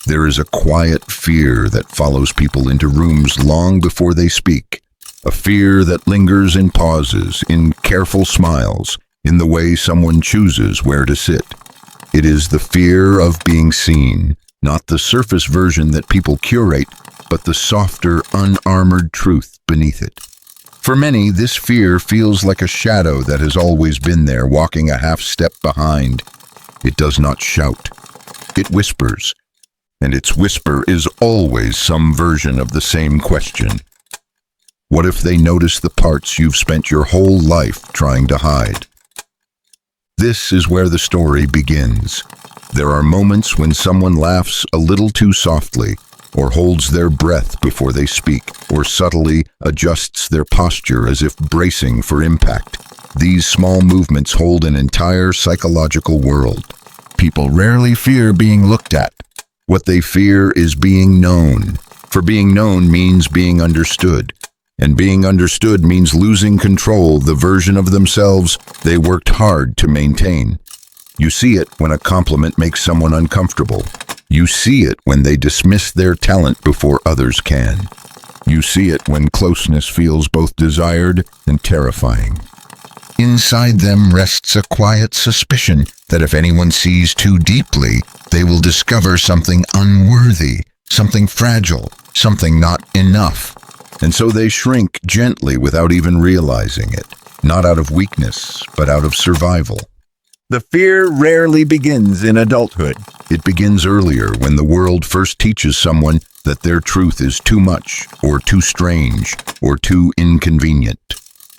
There is a quiet fear that follows people into rooms long before they speak. A fear that lingers in pauses, in careful smiles, in the way someone chooses where to sit. It is the fear of being seen, not the surface version that people curate, but the softer, unarmored truth beneath it. For many, this fear feels like a shadow that has always been there, walking a half step behind. It does not shout. It whispers. And its whisper is always some version of the same question. What if they notice the parts you've spent your whole life trying to hide? This is where the story begins. There are moments when someone laughs a little too softly, or holds their breath before they speak, or subtly adjusts their posture as if bracing for impact. These small movements hold an entire psychological world. People rarely fear being looked at. What they fear is being known. For being known means being understood. And being understood means losing control, the version of themselves they worked hard to maintain. You see it when a compliment makes someone uncomfortable. You see it when they dismiss their talent before others can. You see it when closeness feels both desired and terrifying. Inside them rests a quiet suspicion that if anyone sees too deeply, they will discover something unworthy, something fragile, something not enough. And so they shrink gently without even realizing it, not out of weakness, but out of survival. The fear rarely begins in adulthood. It begins earlier, when the world first teaches someone that their truth is too much, or too strange, or too inconvenient.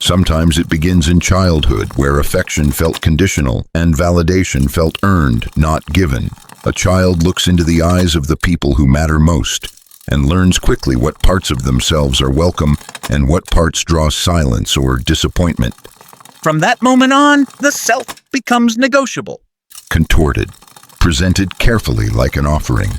Sometimes it begins in childhood, where affection felt conditional and validation felt earned, not given. A child looks into the eyes of the people who matter most and learns quickly what parts of themselves are welcome and what parts draw silence or disappointment. From that moment on, the self becomes negotiable. Contorted, presented carefully like an offering.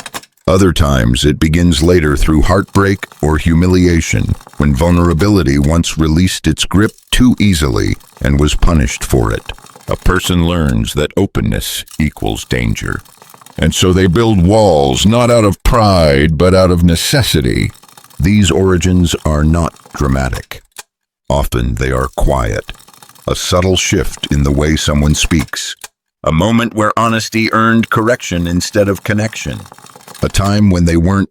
Other times it begins later through heartbreak or humiliation, when vulnerability once released its grip too easily and was punished for it. A person learns that openness equals danger. And so they build walls, not out of pride, but out of necessity. These origins are not dramatic. Often they are quiet. A subtle shift in the way someone speaks. A moment where honesty earned correction instead of connection. A time when they weren't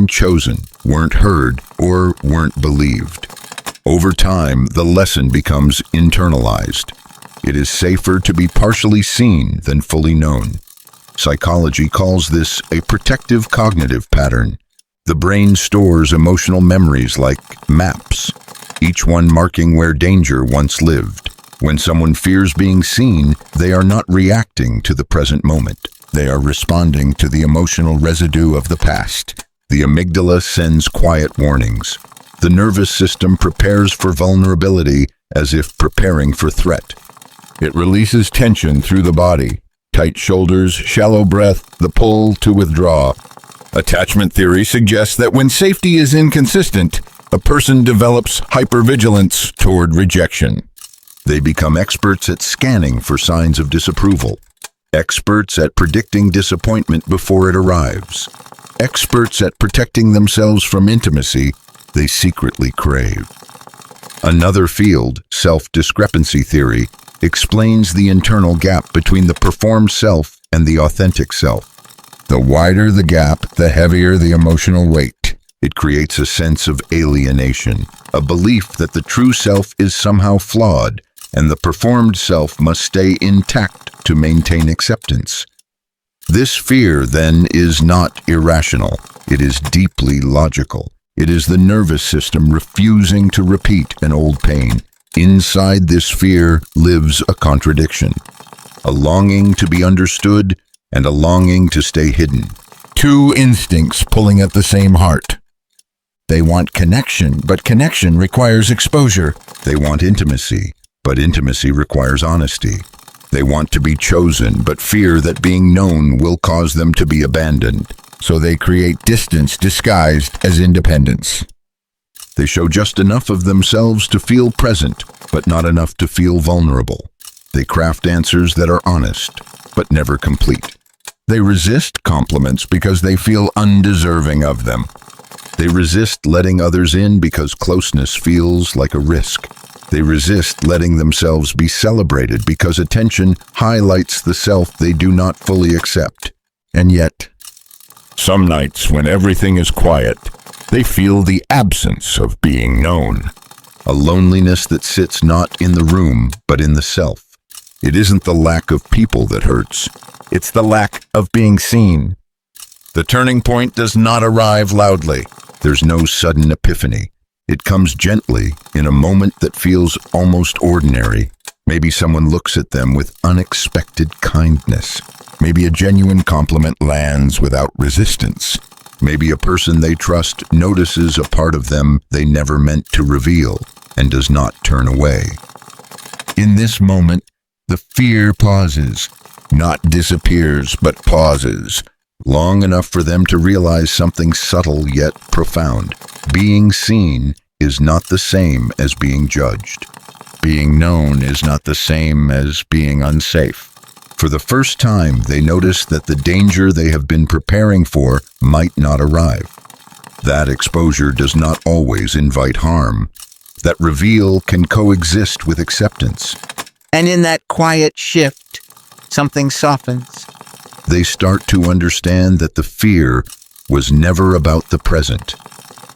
chosen, weren't heard, or weren't believed. Over time, the lesson becomes internalized. It is safer to be partially seen than fully known. Psychology calls this a protective cognitive pattern. The brain stores emotional memories like maps, each one marking where danger once lived. When someone fears being seen, they are not reacting to the present moment. They are responding to the emotional residue of the past. The amygdala sends quiet warnings. The nervous system prepares for vulnerability as if preparing for threat. It releases tension through the body. Tight shoulders, shallow breath, the pull to withdraw. Attachment theory suggests that when safety is inconsistent, a person develops hypervigilance toward rejection. They become experts at scanning for signs of disapproval. Experts at predicting disappointment before it arrives. Experts at protecting themselves from intimacy they secretly crave. Another field, self-discrepancy theory, explains the internal gap between the performed self and the authentic self. The wider the gap, the heavier the emotional weight. It creates a sense of alienation, a belief that the true self is somehow flawed, and the performed self must stay intact to maintain acceptance. This fear, then, is not irrational. It is deeply logical. It is the nervous system refusing to repeat an old pain. Inside this fear lives a contradiction, a longing to be understood and a longing to stay hidden. Two instincts pulling at the same heart. They want connection, but connection requires exposure. They want intimacy, but intimacy requires honesty. They want to be chosen, but fear that being known will cause them to be abandoned. So they create distance disguised as independence. They show just enough of themselves to feel present, but not enough to feel vulnerable. They craft answers that are honest, but never complete. They resist compliments because they feel undeserving of them. They resist letting others in because closeness feels like a risk. They resist letting themselves be celebrated because attention highlights the self they do not fully accept. And yet, some nights when everything is quiet, they feel the absence of being known. A loneliness that sits not in the room, but in the self. It isn't the lack of people that hurts. It's the lack of being seen. The turning point does not arrive loudly. There's no sudden epiphany. It comes gently, in a moment that feels almost ordinary. Maybe someone looks at them with unexpected kindness. Maybe a genuine compliment lands without resistance. Maybe a person they trust notices a part of them they never meant to reveal and does not turn away. In this moment, the fear pauses, not disappears, but pauses, long enough for them to realize something subtle yet profound. Being seen is not the same as being judged. Being known is not the same as being unsafe. For the first time, they notice that the danger they have been preparing for might not arrive. That exposure does not always invite harm. That reveal can coexist with acceptance. And in that quiet shift, something softens. They start to understand that the fear was never about the present.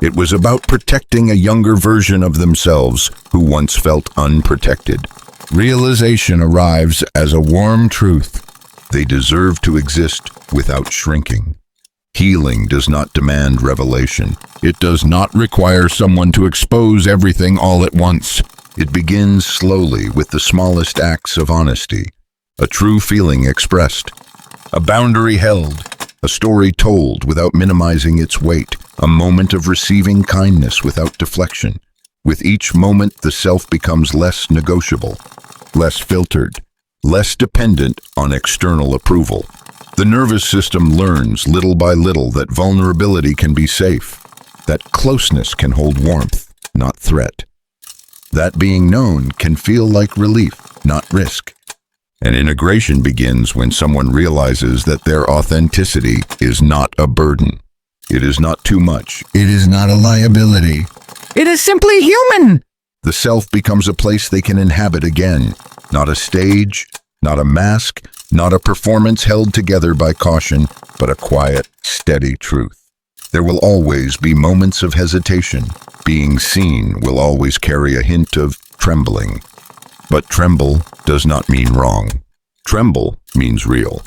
It was about protecting a younger version of themselves who once felt unprotected. Realization arrives as a warm truth. They deserve to exist without shrinking. Healing does not demand revelation. It does not require someone to expose everything all at once. It begins slowly with the smallest acts of honesty. A true feeling expressed. A boundary held. A story told without minimizing its weight. A moment of receiving kindness without deflection. With each moment, the self becomes less negotiable, less filtered, less dependent on external approval. The nervous system learns little by little that vulnerability can be safe, that closeness can hold warmth, not threat. That being known can feel like relief, not risk. And integration begins when someone realizes that their authenticity is not a burden. It is not too much. It is not a liability. It is simply human. The self becomes a place they can inhabit again, not a stage, not a mask, not a performance held together by caution, but a quiet, steady truth. There will always be moments of hesitation. Being seen will always carry a hint of trembling. But tremble does not mean wrong. Tremble means real.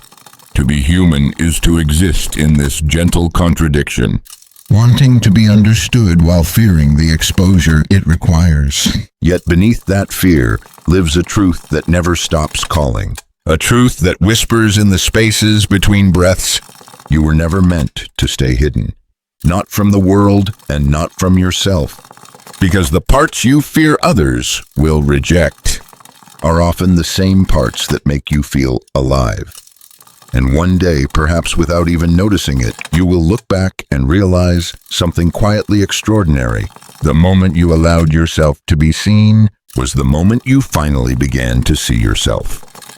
To be human is to exist in this gentle contradiction. Wanting to be understood while fearing the exposure it requires. Yet beneath that fear lives a truth that never stops calling. A truth that whispers in the spaces between breaths. You were never meant to stay hidden. Not from the world and not from yourself. Because the parts you fear others will reject are often the same parts that make you feel alive. And one day, perhaps without even noticing it, you will look back and realize something quietly extraordinary. The moment you allowed yourself to be seen was the moment you finally began to see yourself.